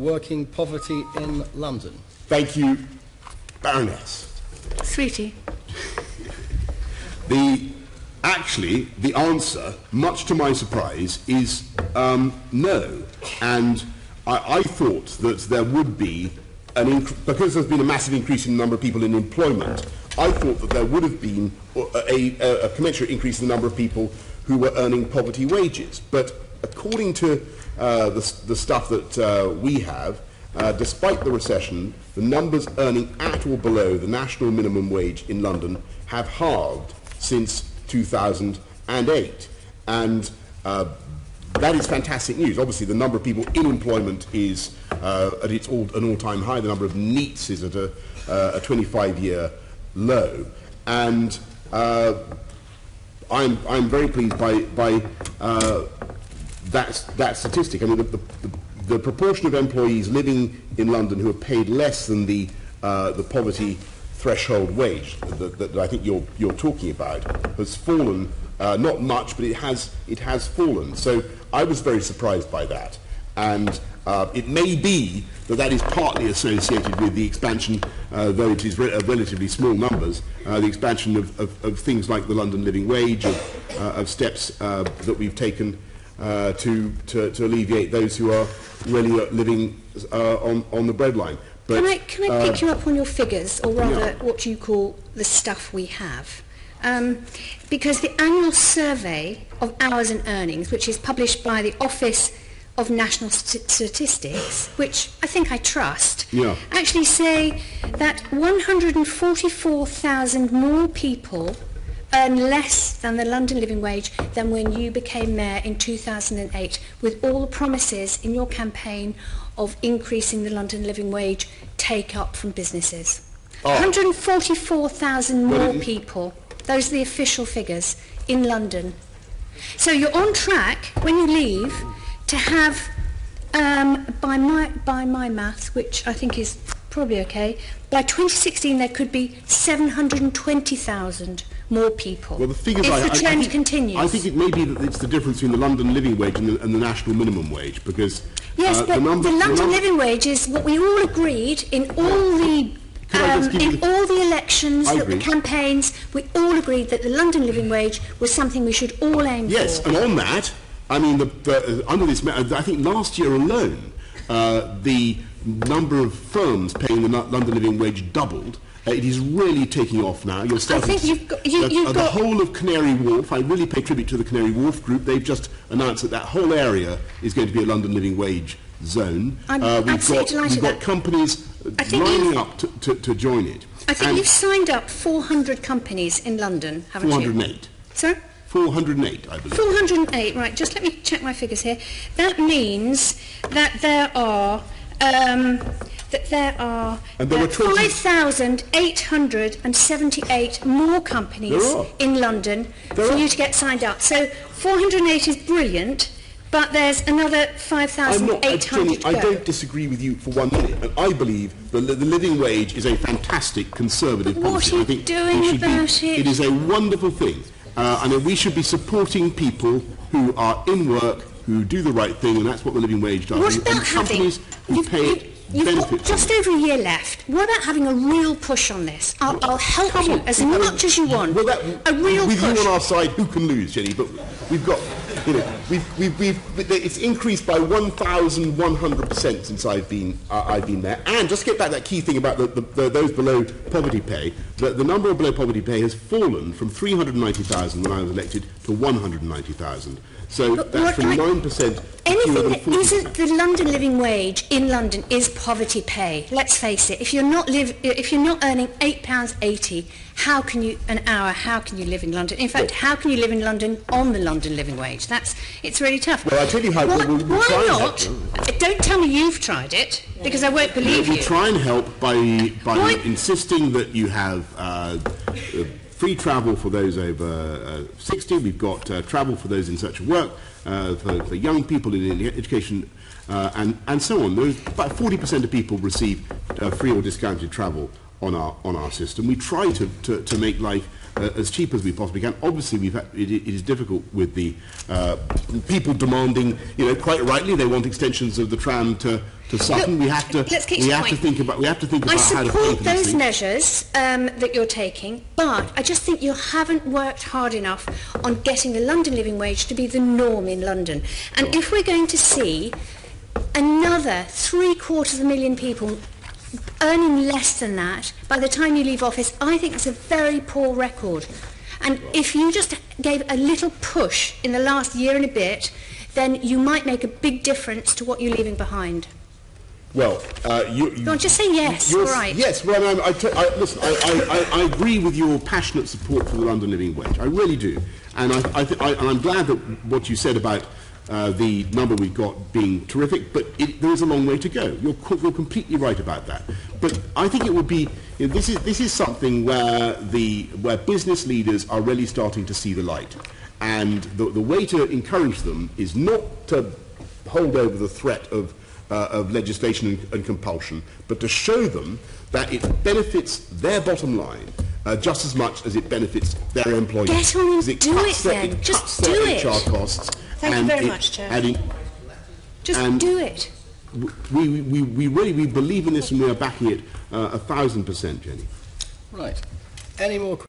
working poverty in London? Thank you, Baroness. Sweetie. Actually, the answer, much to my surprise, is no. And I thought that there would be because there's been a massive increase in the number of people in employment, I thought that there would have been a commensurate increase in the number of people who were earning poverty wages. But according to the stuff that we have, despite the recession, the numbers earning at or below the national minimum wage in London have halved since 2008. And that is fantastic news. Obviously, the number of people in employment is at an all-time high. The number of NEETs is at a 25-year low. And I'm very pleased by that statistic. I mean, the proportion of employees living in London who are paid less than the poverty threshold wage that I think you're talking about has fallen, not much, but it has fallen. So I was very surprised by that, and it may be that is partly associated with the expansion, though it is relatively small numbers, the expansion of things like the London living wage, of steps that we've taken to alleviate those who are really living on the breadline. Can I pick you up on your figures, or rather what you call the stuff we have? Because the annual survey of hours and earnings, which is published by the Office of National Statistics, which I think I trust, actually say that 144,000 more people earn less than the London living wage than when you became mayor in 2008, with all the promises in your campaign of increasing the London living wage take up from businesses. 144,000 more people. Those are the official figures in London. So you're on track when you leave to have, by my maths, which I think is probably okay, by 2016 there could be 720,000 more people. Well, the figures if the trend continues. I think it may be that it's the difference between the London living wage and the national minimum wage, because yes, but the London living wage is what we all agreed in all the all the elections, the campaigns. We all agreed that the London living wage was something we should all aim for. Yes, and on that, I mean, under this, I think last year alone, the number of firms paying the London living wage doubled. It is really taking off now. You're starting the whole of Canary Wharf. I really pay tribute to the Canary Wharf group. They've just announced that whole area is going to be a London living wage zone. We've got companies lining up to join it. I think you've signed up 400 companies in London, haven't 408. you? 408. Sir? 408, I believe. 408, right. Just let me check my figures here. That means that there are 5,878 more companies in London for you to get signed up. So 408 is brilliant, but there's another 5,800 I don't disagree with you for 1 minute, and I believe the living wage is a fantastic conservative policy. What are you doing about it? It is a wonderful thing, and we should be supporting people who are in work, who do the right thing, and that's what the living wage does. What about companies who pay it? You've got just over a year left. What about having a real push on this? I'll help you as much as you want. Well, a real with push. You on our side, who can lose, Jenny? But we've got, it's increased by 1,100% since I've been there. And just to get back that key thing about those below poverty pay, the number of below poverty pay has fallen from 390,000 when I was elected to 190,000. So that's from 9%. Anything that isn't the London living wage in London is poverty pay. Let's face it. If you're not earning £8.80, how can you live in London? In fact, how can you live in London on the London living wage? It's really tough. Well, I'll tell you how. Why not? Don't tell me you've tried it, because I won't believe you. We try and help by insisting that you have free travel for those over 60. We've got travel for those in search of work, for young people in education, and so on. There's about 40% of people receive free or discounted travel our system. We try to make life as cheap as we possibly can. Obviously, it is difficult with the people demanding, quite rightly, they want extensions of the tram to Sutton. Look, we have to think about how to pay I for support these those things. measures that you're taking, but I just think you haven't worked hard enough on getting the London living wage to be the norm in London. And if we're going to see another 750,000 people earning less than that by the time you leave office, I think it's a very poor record. And if you just gave a little push in the last year and a bit, then you might make a big difference to what you're leaving behind. Well, Go on, just say yes, all right. Yes, well, listen, I agree with your passionate support for the London living wage. I really do. And I'm glad that what you said about the number we've got being terrific, but there is a long way to go. You're completely right about that. But I think it would be, this is something where business leaders are really starting to see the light. And the way to encourage them is not to hold over the threat of legislation and compulsion, but to show them that it benefits their bottom line just as much as it benefits their employees. Get on and do it then. It Just cuts do their it. HR costs. Thank you very much, Chair. Just do it. We believe in this and we are backing it 1,000%, Jenny. Right. Any more